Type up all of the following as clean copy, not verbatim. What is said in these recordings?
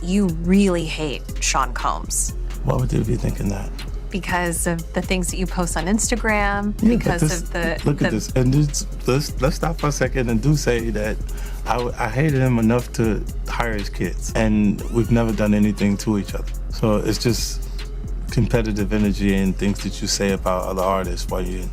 you really hate Sean Combs. Why would they be thinking that? Because of the things that you post on Instagram, because of the... Look at this, and let's stop for a second and do say that I hated him enough to hire his kids, and we've never done anything to each other. So it's just competitive energy and things that you say about other artists while you're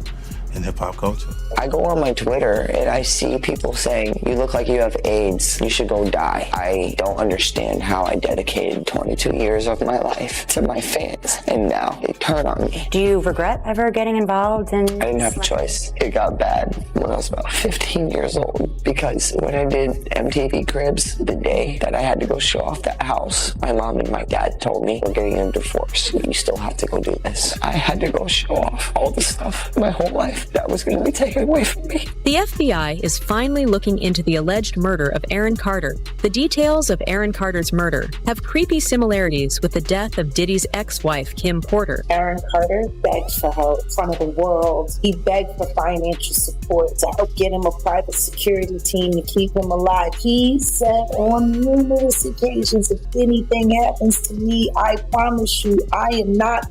in hip-hop culture. I go on my Twitter and I see people saying, you look like you have AIDS, you should go die. I don't understand how I dedicated 22 years of my life to my fans, and now they turn on me. Do you regret ever getting involved in... I didn't have a choice. It got bad when I was about 15 years old, because when I did MTV Cribs, the day that I had to go show off that house, my mom and my dad told me, we're getting a divorce, you still have to go do this. I had to go show off all the stuff my whole life that was going to be taken away from me. The FBI is finally looking into the alleged murder of Aaron Carter. The details of Aaron Carter's murder have creepy similarities with the death of Diddy's ex-wife, Kim Porter. Aaron Carter begged for help in front of the world. He begged for financial support to help get him a private security team to keep him alive. He said on numerous occasions, if anything happens to me, I promise you, I am not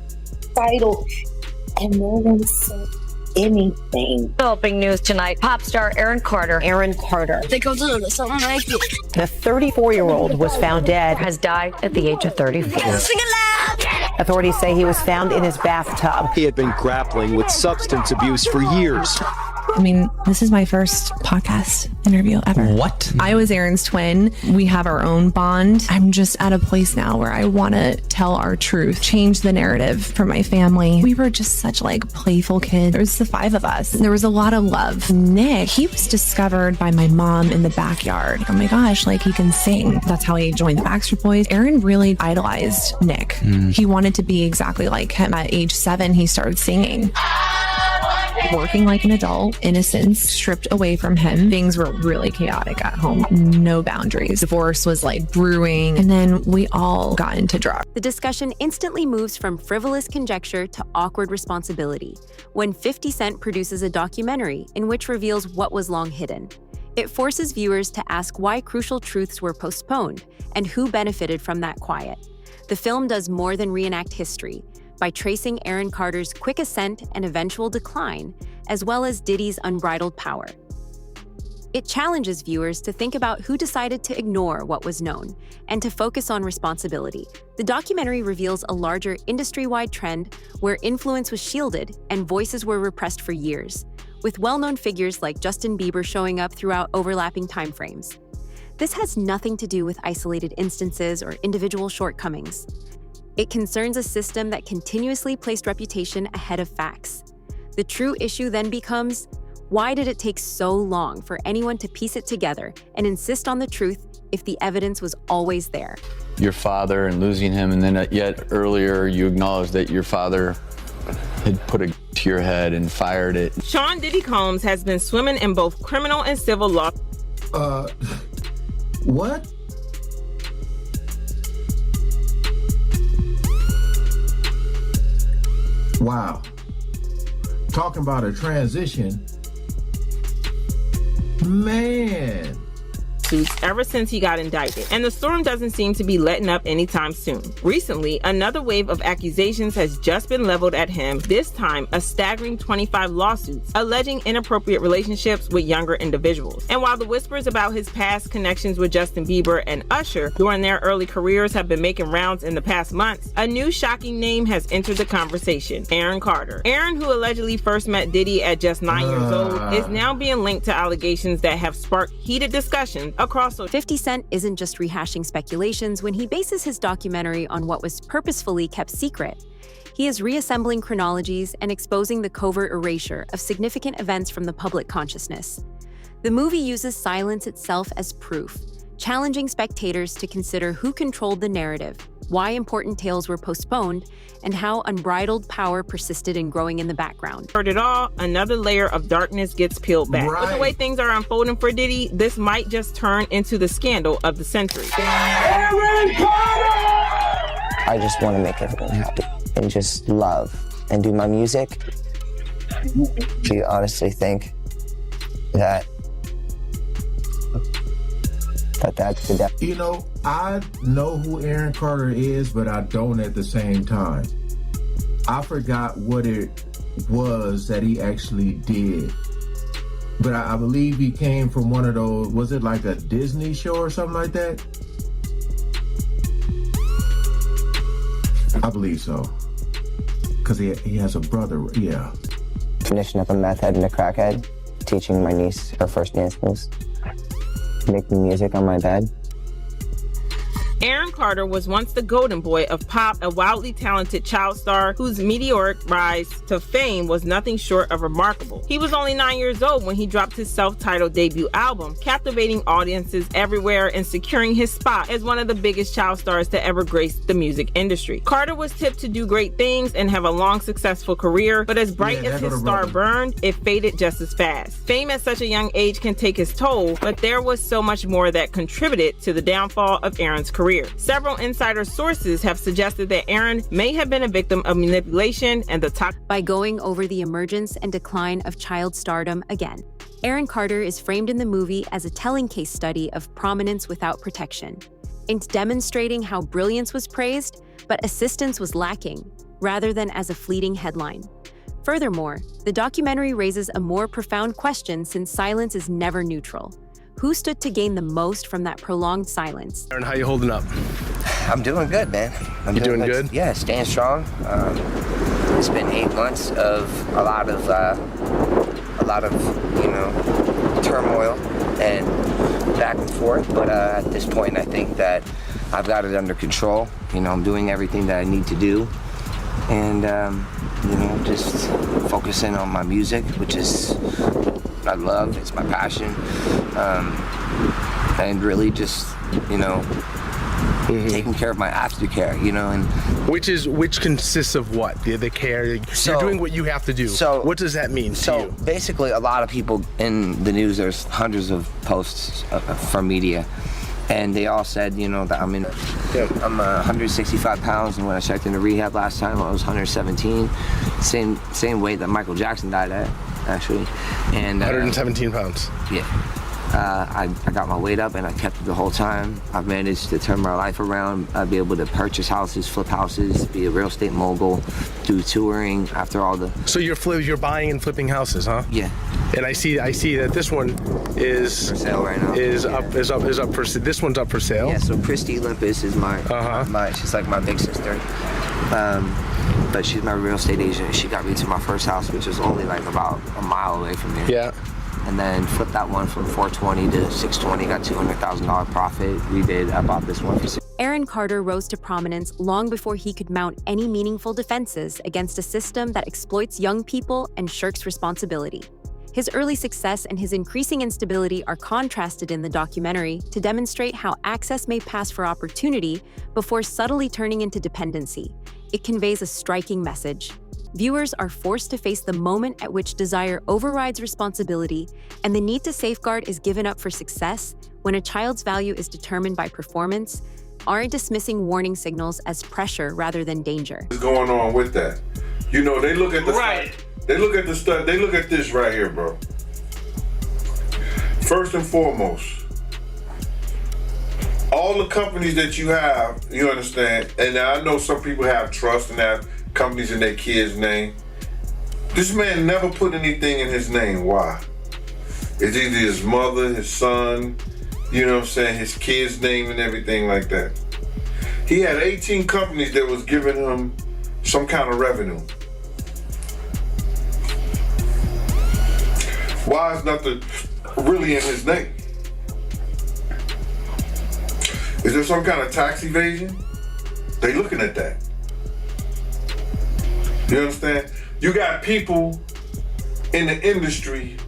vital. And no one said anything. Developing news tonight. Pop star Aaron Carter. They go to something like it. The 34-year-old was found dead. Has died at the age of 34. Sing it loud! Authorities say he was found in his bathtub. He had been grappling with substance abuse for years. I mean, this is my first podcast interview ever. What? I was Aaron's twin. We have our own bond. I'm just at a place now where I want to tell our truth, change the narrative for my family. We were just such like playful kids. There was the 5 of us. There was a lot of love. Nick, he was discovered by my mom in the backyard. Oh my gosh, like he can sing. That's how he joined the Backstreet Boys. Aaron really idolized Nick. He wanted to be exactly like him. At age 7, he started singing. Working like an adult, innocence stripped away from him. Things were really chaotic at home. No boundaries. Divorce was like brewing. And then we all got into drugs. The discussion instantly moves from frivolous conjecture to awkward responsibility when 50 Cent produces a documentary in which reveals what was long hidden. It forces viewers to ask why crucial truths were postponed and who benefited from that quiet. The film does more than reenact history by tracing Aaron Carter's quick ascent and eventual decline, as well as Diddy's unbridled power. It challenges viewers to think about who decided to ignore what was known and to focus on responsibility. The documentary reveals a larger industry-wide trend where influence was shielded and voices were repressed for years, with well-known figures like Justin Bieber showing up throughout overlapping timeframes. This has nothing to do with isolated instances or individual shortcomings. It concerns a system that continuously placed reputation ahead of facts. The true issue then becomes, why did it take so long for anyone to piece it together and insist on the truth if the evidence was always there? Your father and losing him, and then yet earlier you acknowledged that your father had put a to your head and fired it. Sean Diddy Combs has been swimming in both criminal and civil law. What? Wow. Talking about a transition. Man. Ever since he got indicted, and the storm doesn't seem to be letting up anytime soon. Recently, another wave of accusations has just been leveled at him, this time a staggering 25 lawsuits alleging inappropriate relationships with younger individuals. And while the whispers about his past connections with Justin Bieber and Usher during their early careers have been making rounds in the past months, a new shocking name has entered the conversation: Aaron Carter. Aaron, who allegedly first met Diddy at just 9 years old, is now being linked to allegations that have sparked heated discussions across. 50 Cent isn't just rehashing speculations when he bases his documentary on what was purposefully kept secret. He is reassembling chronologies and exposing the covert erasure of significant events from the public consciousness. The movie uses silence itself as proof, challenging spectators to consider who controlled the narrative, why important tales were postponed, and how unbridled power persisted in growing in the background. For it all, another layer of darkness gets peeled back. Right. With the way things are unfolding for Diddy, this might just turn into the scandal of the century. Aaron Carter! I just want to make everyone happy and just love and do my music. Do you honestly think that that's the death? You know, I know who Aaron Carter is, but I don't at the same time. I forgot what it was that he actually did. But I believe he came from one of those, was it like a Disney show or something like that? I believe so. Because he has a brother, yeah. Finishing up a meth head and a crackhead, teaching my niece her first dance moves, making music on my bed. Aaron Carter was once the golden boy of pop, a wildly talented child star whose meteoric rise to fame was nothing short of remarkable. He was only 9 years old when he dropped his self-titled debut album, captivating audiences everywhere and securing his spot as one of the biggest child stars to ever grace the music industry. Carter was tipped to do great things and have a long, successful career, but as bright as his star burned, it faded just as fast. Fame at such a young age can take its toll, but there was so much more that contributed to the downfall of Aaron's career. Several insider sources have suggested that Aaron may have been a victim of manipulation and the by going over the emergence and decline of child stardom again. Aaron Carter is framed in the movie as a telling case study of prominence without protection. It's demonstrating how brilliance was praised, but assistance was lacking, rather than as a fleeting headline. Furthermore, the documentary raises a more profound question since silence is never neutral. Who stood to gain the most from that prolonged silence? Aaron, how you holding up? I'm doing good, man. You doing good? Yeah, staying strong. It's been 8 months of a lot of turmoil and back and forth. But at this point, I think that I've got it under control. I'm doing everything that I need to do, and just focusing on my music, which is I love. It's my passion, and really just taking care of my aftercare, and which consists of what? The care. You're doing what you have to do. So what does that mean to you? Basically, a lot of people in the news. There's hundreds of posts from media, and they all said, that I'm 165 pounds, and when I checked into rehab last time, I was 117. Same weight that Michael Jackson died at, actually. And 117 pounds. Yeah. I got my weight up and I kept it the whole time. I've managed to turn my life around. I'd be able to purchase houses, flip houses, be a real estate mogul, do touring after all the... So you're buying and flipping houses, huh? Yeah. And I see that this one is for sale right now. Is up for this one's up for sale. Yeah, so Christy Olympus is she's like my big sister. But she's my real estate agent. She got me to my first house, which is only like about a mile away from here. Yeah. And then flipped that one from $420 to $620, got $200,000 profit. I bought this one for Aaron Carter rose to prominence long before he could mount any meaningful defenses against a system that exploits young people and shirks responsibility. His early success and his increasing instability are contrasted in the documentary to demonstrate how access may pass for opportunity before subtly turning into dependency. It conveys a striking message. Viewers are forced to face the moment at which desire overrides responsibility and the need to safeguard is given up for success when a child's value is determined by performance, aren't dismissing warning signals as pressure rather than danger. What's going on with that? They look at the They look at the stuff. They look at this right here, bro. First and foremost, all the companies that you have, you understand, and I know some people have trust and have companies in their kid's name. This man never put anything in his name. Why? It's either his mother, his son, his kid's name and everything like that. He had 18 companies that was giving him some kind of revenue. Why is nothing really in his name? Is there some kind of tax evasion? They looking at that. You understand? You got people in the industry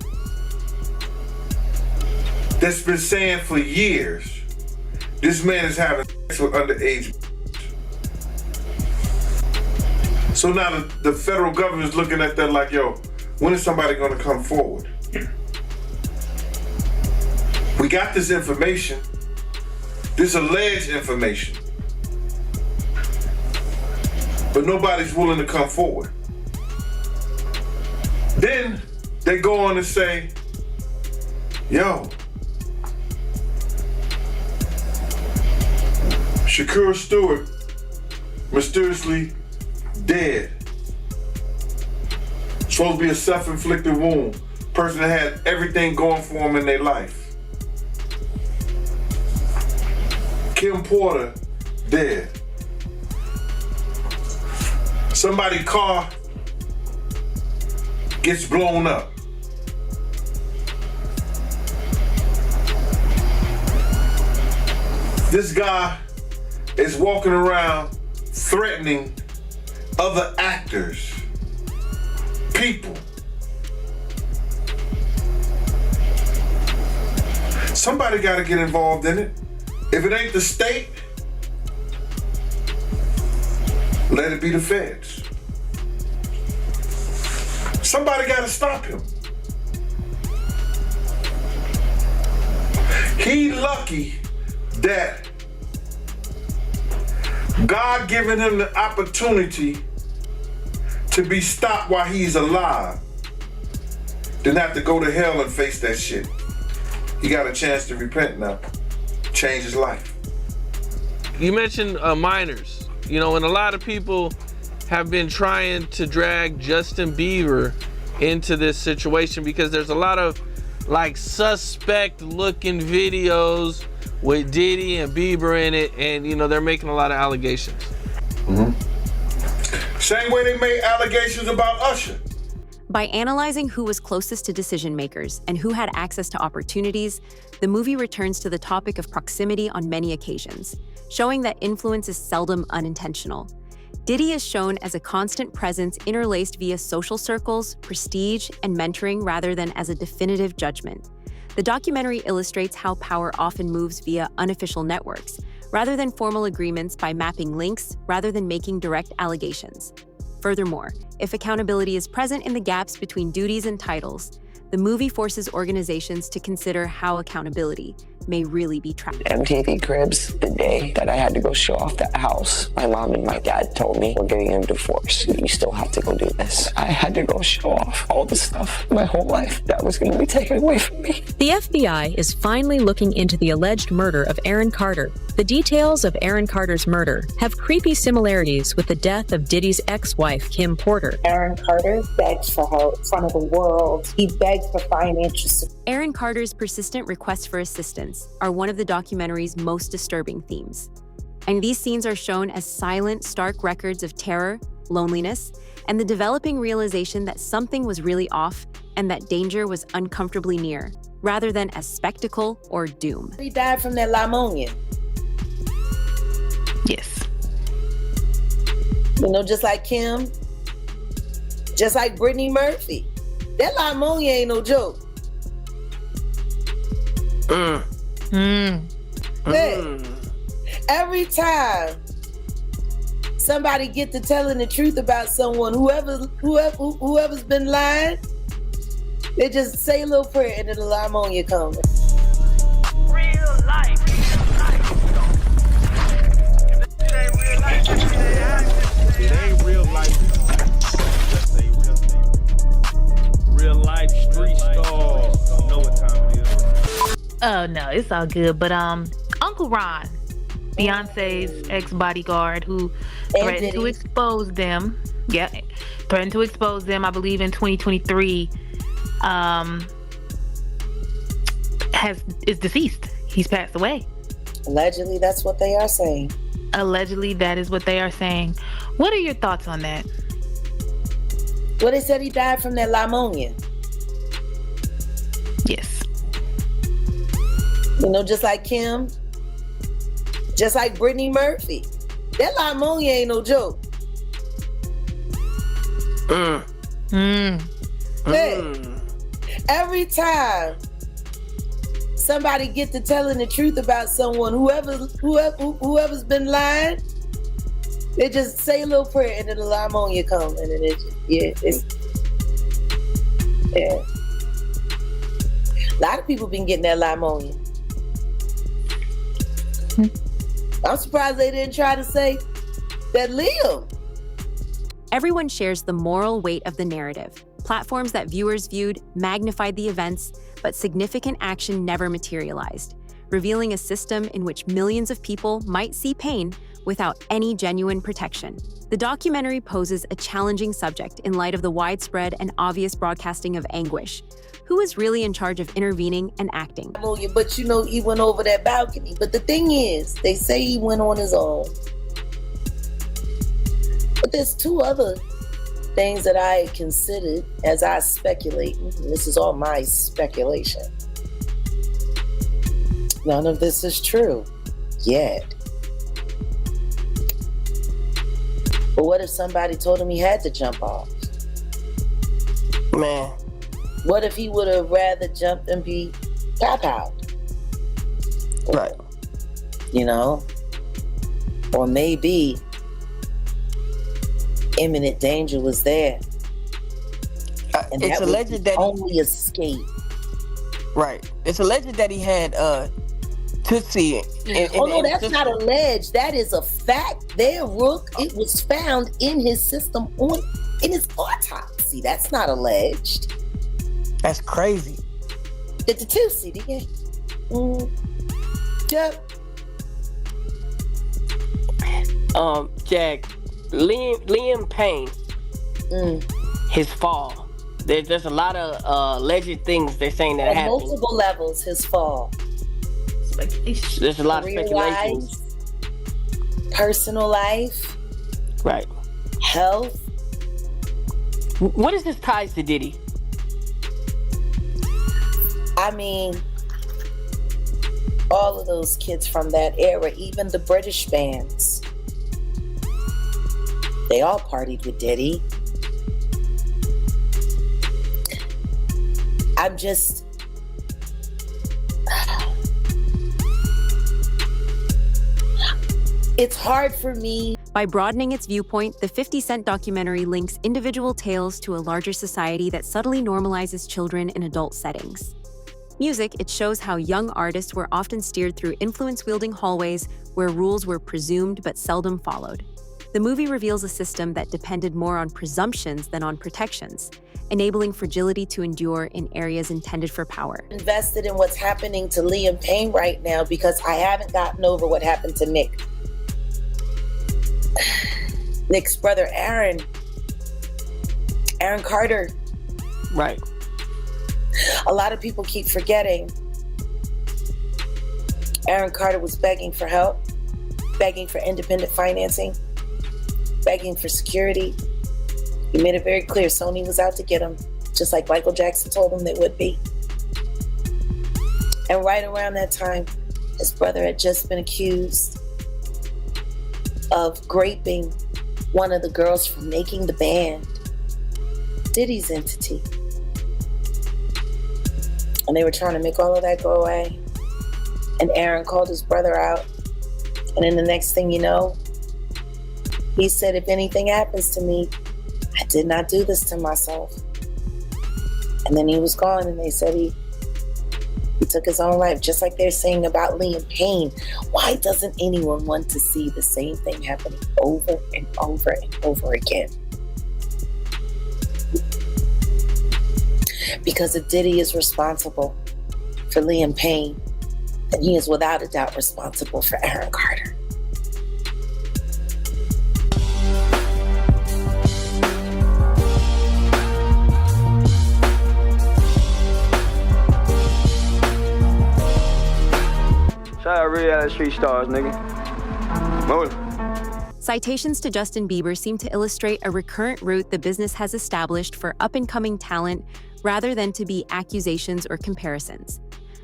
that's been saying for years, this man is having sex with underage. So now the federal government is looking at that like, yo, when is somebody gonna come forward? We got this information, this alleged information, but nobody's willing to come forward. Then they go on and say, yo, Shakur Stewart mysteriously dead. Supposed to be a self-inflicted wound. Person that had everything going for him in their life. Kim Porter dead. Somebody's car gets blown up. This guy is walking around threatening other actors, people. Somebody got to get involved in it. If it ain't the state, let it be the feds. Somebody got to stop him. He lucky that God given him the opportunity to be stopped while he's alive, didn't have to go to hell and face that shit. He got a chance to repent now, change his life. You mentioned minors, and a lot of people have been trying to drag Justin Bieber into this situation because there's a lot of suspect looking videos with Diddy and Bieber in it, and they're making a lot of allegations. Same way they made allegations about Usher. By analyzing who was closest to decision makers and who had access to opportunities, the movie returns to the topic of proximity on many occasions, showing that influence is seldom unintentional. Diddy is shown as a constant presence interlaced via social circles, prestige, and mentoring rather than as a definitive judgment. The documentary illustrates how power often moves via unofficial networks, rather than formal agreements by mapping links rather than making direct allegations. Furthermore, if accountability is present in the gaps between duties and titles, the movie forces organizations to consider how accountability may really be tracked. MTV Cribs, the day that I had to go show off that house, my mom and my dad told me, we're getting a divorce. You still have to go do this. I had to go show off all the stuff my whole life that was going to be taken away from me. The FBI is finally looking into the alleged murder of Aaron Carter. The details of Aaron Carter's murder have creepy similarities with the death of Diddy's ex-wife, Kim Porter. Aaron Carter begged for her in front of the world. He begged for financial support. Aaron Carter's persistent requests for assistance are one of the documentary's most disturbing themes. And these scenes are shown as silent, stark records of terror, loneliness, and the developing realization that something was really off and that danger was uncomfortably near, rather than as spectacle or doom. He died from that pneumonia. Yes. Just like Kim, just like Brittany Murphy. That pneumonia ain't no joke. Hey, every time somebody get to telling the truth about someone, whoever's been lying, they just say a little prayer and then the pneumonia comes. Real life. It ain't real life. Just say real life street stars. You know what time it is. Oh no, it's all good. But Uncle Ron, Beyonce's ex-bodyguard, who threatened to expose them. Yeah, threatened to expose them. I believe in 2023. Is deceased. He's passed away. Allegedly, that's what they are saying. Allegedly, that is what they are saying. What are your thoughts on that? Well, they said he died from that pneumonia. Yes. Just like Kim, just like Brittany Murphy. That pneumonia ain't no joke. Hey, every time somebody get to telling the truth about someone, whoever's been lying, they just say a little prayer and then the pneumonia comes and then yeah. A lot of people been getting that pneumonia. I'm surprised they didn't try to say that Liam. Everyone shares the moral weight of the narrative. Platforms that viewers viewed magnified the events, but significant action never materialized. revealing a system in which millions of people might see pain without any genuine protection. The documentary poses a challenging subject in light of the widespread and obvious broadcasting of anguish. Who is really in charge of intervening and acting? But you know, he went over that balcony. But the thing is, they say he went on his own. But there's two other things that I considered as I speculate. This is all my speculation. None of this is true yet. But what if somebody told him he had to jump off? Man. What if he would have rather jumped and be tap out? Right. You know? Or maybe imminent danger was there. And it's that alleged was that only escape. Right. It's alleged that he had Tootsie. No, that's not alleged. That is a fact. There, Rook. It was found in his system in his autopsy. That's not alleged. That's crazy. The Tootsie, yeah. Yep. Jack, Liam Payne, his fall. There's a lot of alleged things they're saying that happened. On multiple levels, his fall. There's a lot of speculation. Personal life. Right. Health. What is his ties to Diddy? I mean, all of those kids from that era, even the British bands, they all partied with Diddy. I'm just... It's hard for me. By broadening its viewpoint, the 50 Cent documentary links individual tales to a larger society that subtly normalizes children in adult settings. Music, it shows how young artists were often steered through influence-wielding hallways where rules were presumed but seldom followed. The movie reveals a system that depended more on presumptions than on protections, enabling fragility to endure in areas intended for power. Invested in what's happening to Liam Payne right now because I haven't gotten over what happened to Nick. Nick's brother, Aaron Carter. Right. A lot of people keep forgetting Aaron Carter was begging for help, begging for independent financing, begging for security. He made it very clear Sony was out to get him, just like Michael Jackson told him they would be. And right around that time, his brother had just been accused of raping one of the girls from making the band, Diddy's entity. And they were trying to make all of that go away. And Aaron called his brother out. And then the next thing you know, he said, if anything happens to me, I did not do this to myself. And then he was gone, and they said he took his own life, just like they're saying about Liam Payne. Why doesn't anyone want to see the same thing happening over and over and over again? Because if Diddy is responsible for Liam Payne, then he is without a doubt responsible for Aaron Carter. Shout out reality street stars, nigga. Move. Citations to Justin Bieber seem to illustrate a recurrent route the business has established for up-and-coming talent rather than to be accusations or comparisons.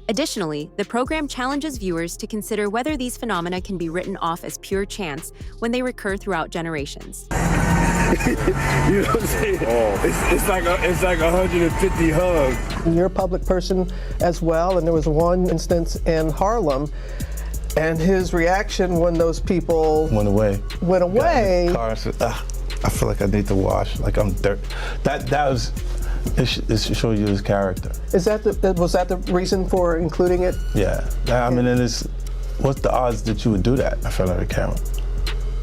Additionally, the program challenges viewers to consider whether these phenomena can be written off as pure chance when they recur throughout generations. You know what I'm saying? It's like 150 hugs. You're a public person as well, and there was one instance in Harlem, and his reaction when those people went away. Got in the car and said, I feel like I need to wash, like I'm dirt. That was, it show you his character. Was that the reason for including it? Yeah. I mean, what's the odds that you would do that in front of the camera?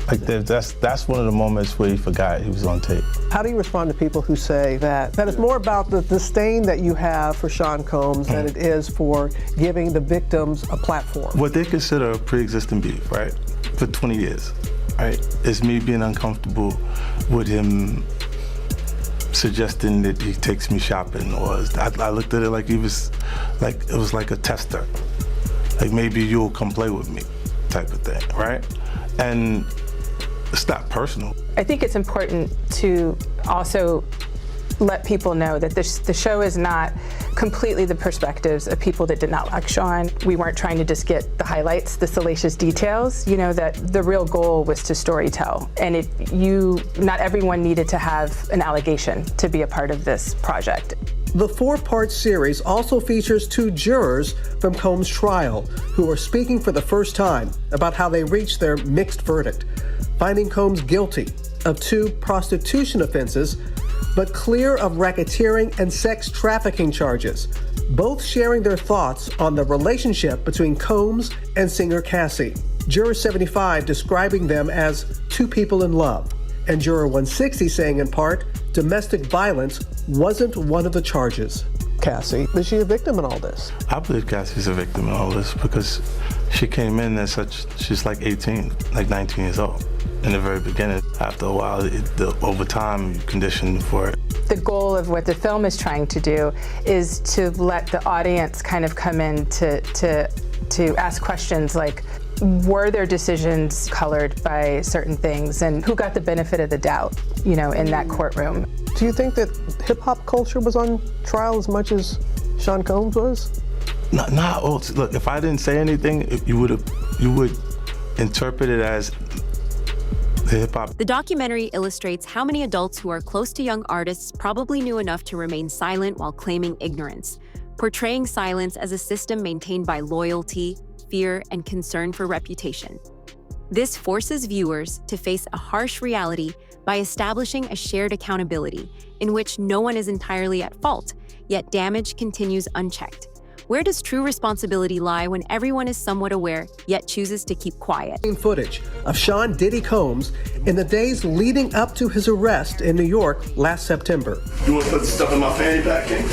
Like that's one of the moments where he forgot he was on tape. How do you respond to people who say that it's more about the disdain that you have for Sean Combs than it is for giving the victims a platform? What they consider a pre-existing beef, right, for 20 years, right, is me being uncomfortable with him suggesting that he takes me shopping, or I looked at it like it was like a tester, like maybe you'll come play with me, type of thing, right? And it's not personal. I think it's important to also let people know that the show is not completely the perspectives of people that did not like Sean. We weren't trying to just get the highlights, the salacious details, that the real goal was to storytell. And not everyone needed to have an allegation to be a part of this project. The 4-part series also features 2 jurors from Combs' trial who are speaking for the first time about how they reached their mixed verdict, finding Combs guilty of 2 prostitution offenses, but clear of racketeering and sex trafficking charges, both sharing their thoughts on the relationship between Combs and singer Cassie. Juror 75 describing them as 2 people in love, and Juror 160 saying in part, domestic violence wasn't one of the charges. Cassie, is she a victim in all this? I believe Cassie's a victim in all this because she came in as she's like 18, like 19 years old. In the very beginning, after a while, over time, you condition for it. The goal of what the film is trying to do is to let the audience kind of come in to ask questions like, were their decisions colored by certain things, and who got the benefit of the doubt, in that courtroom? Do you think that hip-hop culture was on trial as much as Sean Combs was? Look, if I didn't say anything, you would interpret it as the hip-hop. The documentary illustrates how many adults who are close to young artists probably knew enough to remain silent while claiming ignorance, portraying silence as a system maintained by loyalty, fear, and concern for reputation. This forces viewers to face a harsh reality by establishing a shared accountability in which no one is entirely at fault, yet damage continues unchecked. Where does true responsibility lie when everyone is somewhat aware, yet chooses to keep quiet? Footage of Sean Diddy Combs in the days leading up to his arrest in New York last September. You want to put the stuff in my fanny pack, King?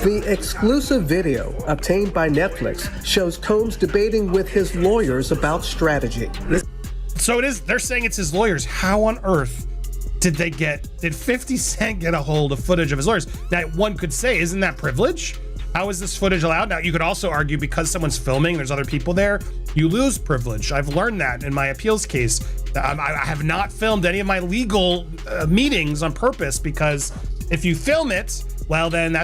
The exclusive video obtained by Netflix shows Combs debating with his lawyers about strategy. So they're saying it's his lawyers. How on earth did 50 Cent get a hold of footage of his lawyers? That one could say, isn't that privilege? How is this footage allowed? Now, you could also argue because someone's filming, there's other people there, you lose privilege. I've learned that in my appeals case. I have not filmed any of my legal meetings on purpose because if you film it, well, then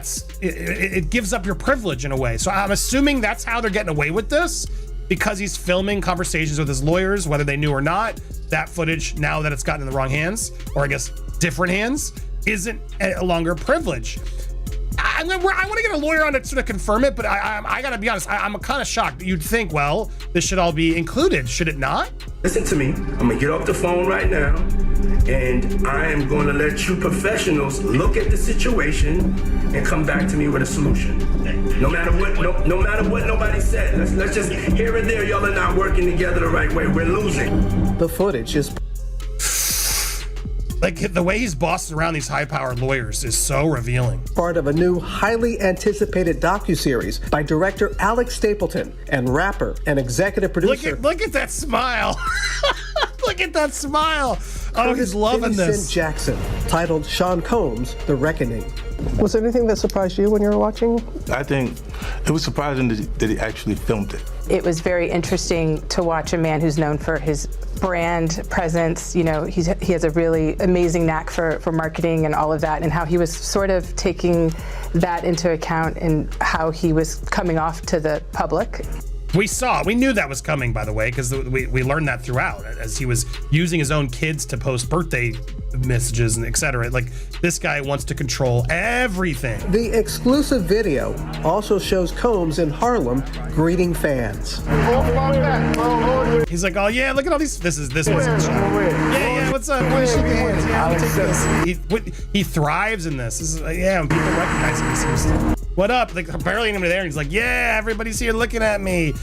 it gives up your privilege in a way. So I'm assuming that's how they're getting away with this, because he's filming conversations with his lawyers, whether they knew or not. That footage, now that it's gotten in the wrong hands, or I guess different hands, isn't a longer privilege. I want to get a lawyer on to sort of confirm it, but I gotta be honest, I'm kind of shocked. You'd think, well, this should all be included, should it not? Listen to me. I'm gonna get off the phone right now, and I am going to let you professionals look at the situation and come back to me with a solution. No matter what nobody said. Let's just here and there, y'all are not working together the right way. We're losing. The footage is. Like, the way he's bossing around these high-powered lawyers is so revealing. Part of a new, highly anticipated docuseries by director Alex Stapleton and rapper and executive producer. Look at that smile. Look at that smile. Oh, he's loving this. Jackson, titled Sean Combs, The Reckoning. Was there anything that surprised you when you were watching? I think it was surprising that he actually filmed it. It was very interesting to watch a man who's known for his brand presence. He has a really amazing knack for marketing and all of that, and how he was sort of taking that into account in how he was coming off to the public. We knew that was coming, by the way, because we learned that throughout as he was using his own kids to post birthday messages and etc. Like, this guy wants to control everything. The exclusive video also shows Combs in Harlem greeting fans. He's like, oh yeah, look at all these. This was yeah, what's up? Yeah, I'll take this. He thrives in this. This is when people recognize him. What up? Like, barely anybody there. And he's like, yeah, everybody's here looking at me.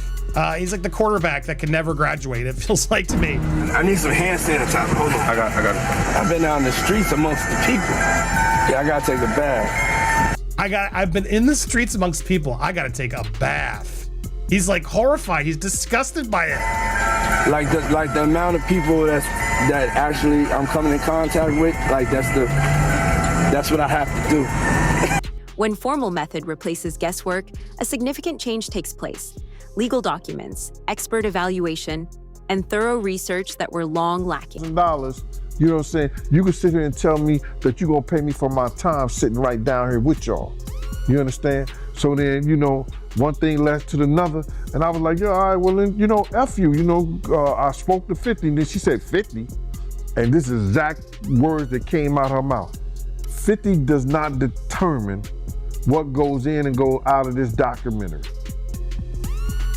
He's like the quarterback that can never graduate, it feels like to me. I need some hand sanitizer. Hold on. I got it. I've been out in the streets amongst the people. Yeah, I gotta take a bath. I've been in the streets amongst people. I gotta take a bath. He's like horrified. He's disgusted by it. Like the amount of people that actually I'm coming in contact with, like that's what I have to do. When formal method replaces guesswork, a significant change takes place. Legal documents, expert evaluation, and thorough research that were long lacking. $1, you know what I'm saying? You can sit here and tell me that you're gonna pay me for my time sitting right down here with y'all. You understand? So then, you know, one thing led to another, and I was like, yeah, all right, well then, you know, F you, you know, I spoke to 50, and then she said 50, and this is exact words that came out her mouth. 50 does not determine what goes in and goes out of this documentary.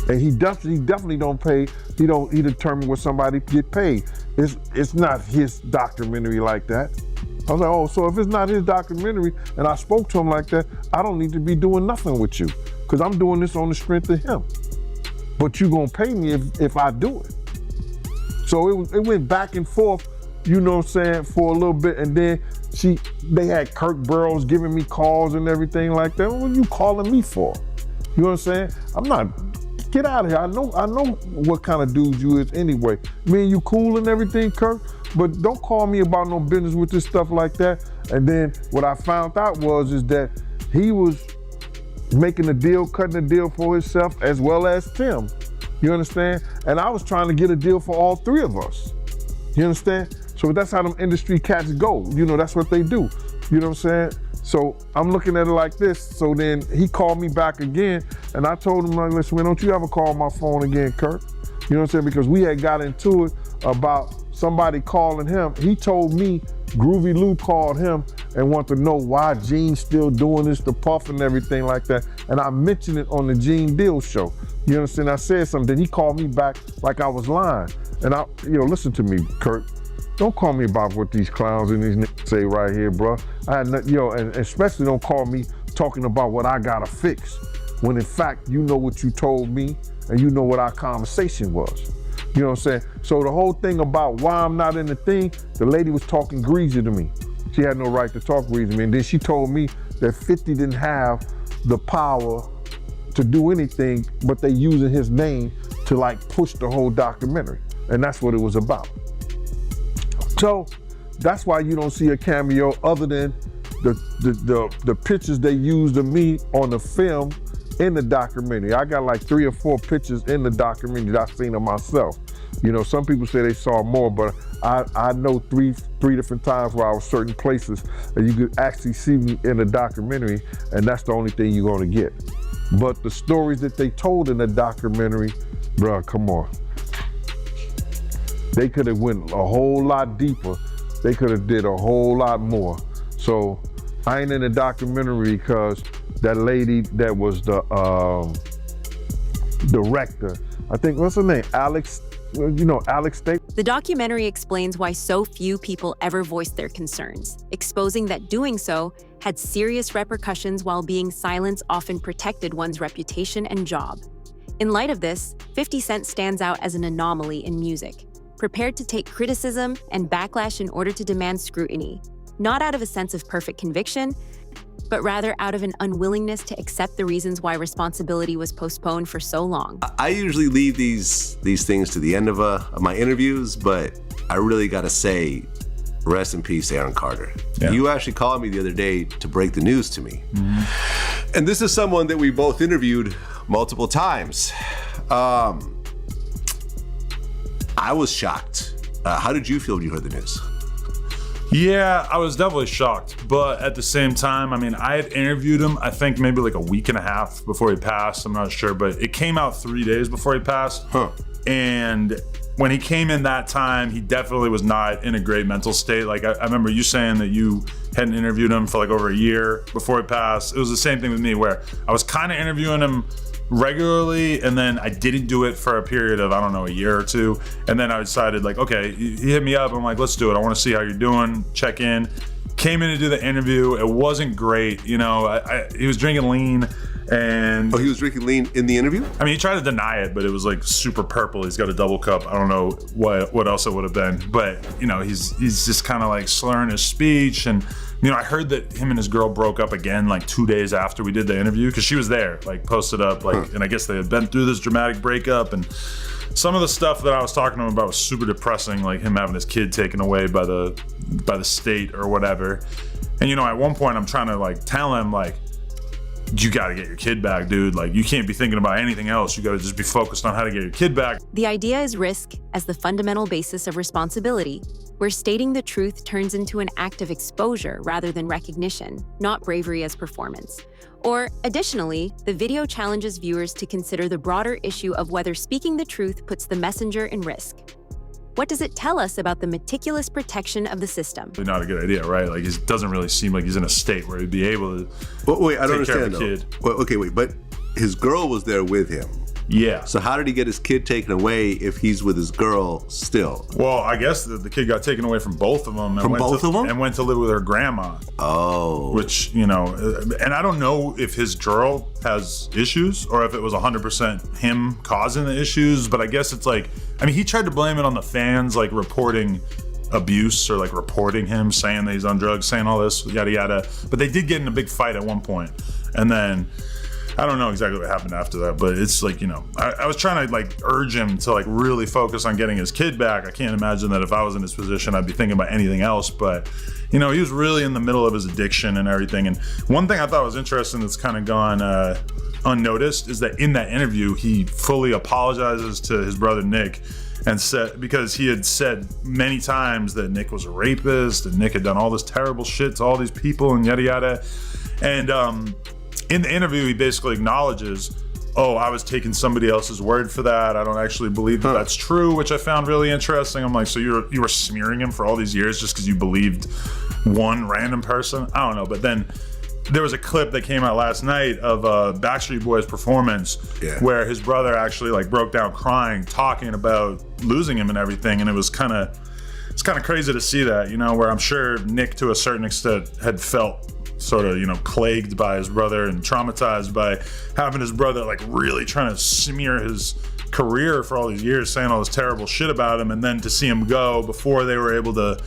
And he definitely don't pay, he determine what somebody get paid. It's not his documentary like that. I was like, oh, so if it's not his documentary and I spoke to him like that, I don't need to be doing nothing with you because I'm doing this on the strength of him. But you gonna pay me if I do it. So it went back and forth, you know what I'm saying, for a little bit, and then they had Kirk Burrows giving me calls and everything like that. What are you calling me for? You know what I'm saying? I'm not, get out of here. I know what kind of dude you is anyway. Me and you cool and everything, Kirk, but don't call me about no business with this stuff like that. And then what I found out is that he was making a deal, cutting a deal for himself as well as Tim. You understand? And I was trying to get a deal for all three of us. You understand? So that's how them industry cats go. You know, that's what they do. You know what I'm saying? So I'm looking at it like this. So then he called me back again, and I told him, like, listen, man, don't you ever call my phone again, Kirk? You know what I'm saying? Because we had got into it about somebody calling him. He told me Groovy Lou called him and wanted to know why Gene's still doing this, the Puff and everything like that. And I mentioned it on the Gene Deal show. You understand? I said something. Then he called me back like I was lying. And listen to me, Kirk. Don't call me about what these clowns and these niggas say right here, bro. And especially don't call me talking about what I gotta fix. When in fact, you know what you told me and you know what our conversation was. You know what I'm saying? So the whole thing about why I'm not in the thing, the lady was talking greasy to me. She had no right to talk greasy to me. And then she told me that 50 didn't have the power to do anything, but they using his name to like push the whole documentary. And that's what it was about. So that's why you don't see a cameo other than the pictures they used of me on the film in the documentary. I got like 3 or 4 pictures in the documentary that I've seen of myself. You know, some people say they saw more, but I know three different times where I was certain places that you could actually see me in the documentary, and that's the only thing you're gonna get. But the stories that they told in the documentary, bruh, come on. They could have went a whole lot deeper. They could have did a whole lot more. So I ain't in the documentary because that lady that was the director, I think, what's her name? Alex State. The documentary explains why so few people ever voiced their concerns, exposing that doing so had serious repercussions while being silent often protected one's reputation and job. In light of this, 50 Cent stands out as an anomaly in music, prepared to take criticism and backlash in order to demand scrutiny, not out of a sense of perfect conviction, but rather out of an unwillingness to accept the reasons why responsibility was postponed for so long. I usually leave these things to the end of my interviews, but I really gotta say, rest in peace, Aaron Carter. Yeah. You actually called me the other day to break the news to me. Mm-hmm. And this is someone that we both interviewed multiple times. I was shocked. How did you feel when you heard the news? Yeah, I was definitely shocked. But at the same time, I mean, I had interviewed him, I think maybe like a week and a half before he passed. I'm not sure, but it came out 3 days before he passed. Huh. And when he came in that time, he definitely was not in a great mental state. Like I remember you saying that you hadn't interviewed him for like over a year before he passed. It was the same thing with me where I was kind of interviewing him regularly, and then I didn't do it for a period of, I don't know, a year or two. And then I decided like, okay, he hit me up. I'm like, let's do it. I want to see how you're doing, check in. Came in to do the interview. It wasn't great. You know, he was drinking lean. And he was drinking lean in the interview? I mean, he tried to deny it, but it was like super purple. He's got a double cup. I don't know what else it would have been, but you know, he's just kind of like slurring his speech. And you know, I heard that him and his girl broke up again like 2 days after we did the interview, because she was there, like posted up, like, and I guess they had been through this dramatic breakup. And some of the stuff that I was talking to him about was super depressing, like him having his kid taken away by the state or whatever. And you know, at one point I'm trying to like tell him like, you gotta get your kid back, dude. Like, you can't be thinking about anything else. You gotta just be focused on how to get your kid back. The idea is risk as the fundamental basis of responsibility, where stating the truth turns into an act of exposure rather than recognition, not bravery as performance. Or, additionally, the video challenges viewers to consider the broader issue of whether speaking the truth puts the messenger in risk. What does it tell us about the meticulous protection of the system? Not a good idea, right? Like, it doesn't really seem like he's in a state where he'd be able to wait, I don't take care understand of a kid. Well, okay, wait, but his girl was there with him. Yeah. So how did he get his kid taken away if he's with his girl still? Well, I guess the kid got taken away from both of them. And went to live with her grandma. Oh. Which, you know, and I don't know if his girl has issues or if it was 100% him causing the issues, but I guess it's like, I mean, he tried to blame it on the fans, like reporting abuse or like reporting him, saying that he's on drugs, saying all this, yada, yada. But they did get in a big fight at one point. And then I don't know exactly what happened after that, but it's like, you know, I was trying to like urge him to like really focus on getting his kid back. I can't imagine that if I was in his position, I'd be thinking about anything else. But, you know, he was really in the middle of his addiction and everything. And one thing I thought was interesting that's kind of gone unnoticed is that in that interview, he fully apologizes to his brother Nick, and said, because he had said many times that Nick was a rapist and Nick had done all this terrible shit to all these people and yada yada. And in the interview, he basically acknowledges, oh, I was taking somebody else's word for that. I don't actually believe that that's true, which I found really interesting. I'm like, so you were smearing him for all these years just because you believed one random person? I don't know. But then there was a clip that came out last night of Backstreet Boys' performance where his brother actually like broke down crying, talking about losing him and everything. And it's kind of crazy to see that, you know, where I'm sure Nick to a certain extent had felt sort of, you know, plagued by his brother and traumatized by having his brother like really trying to smear his career for all these years, saying all this terrible shit about him, and then to see him go before they were able to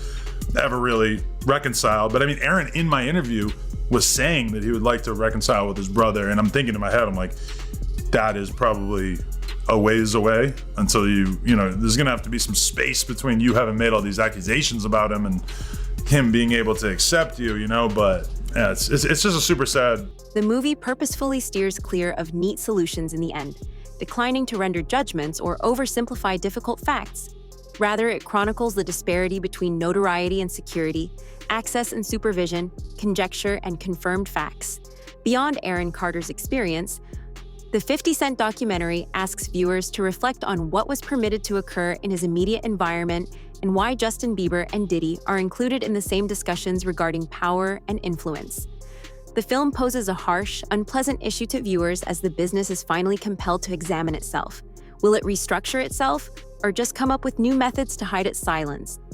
ever really reconcile. But I mean, Aaron in my interview was saying that he would like to reconcile with his brother, and I'm thinking in my head, I'm like, that is probably a ways away until you know, there's gonna have to be some space between you having made all these accusations about him and him being able to accept you, you know. But yeah, it's just a super sad. The movie purposefully steers clear of neat solutions in the end, declining to render judgments or oversimplify difficult facts. Rather, it chronicles the disparity between notoriety and security, access and supervision, conjecture and confirmed facts. Beyond Aaron Carter's experience, the 50 Cent documentary asks viewers to reflect on what was permitted to occur in his immediate environment and why Justin Bieber and Diddy are included in the same discussions regarding power and influence. The film poses a harsh, unpleasant issue to viewers as the business is finally compelled to examine itself. Will it restructure itself, or just come up with new methods to hide its silence?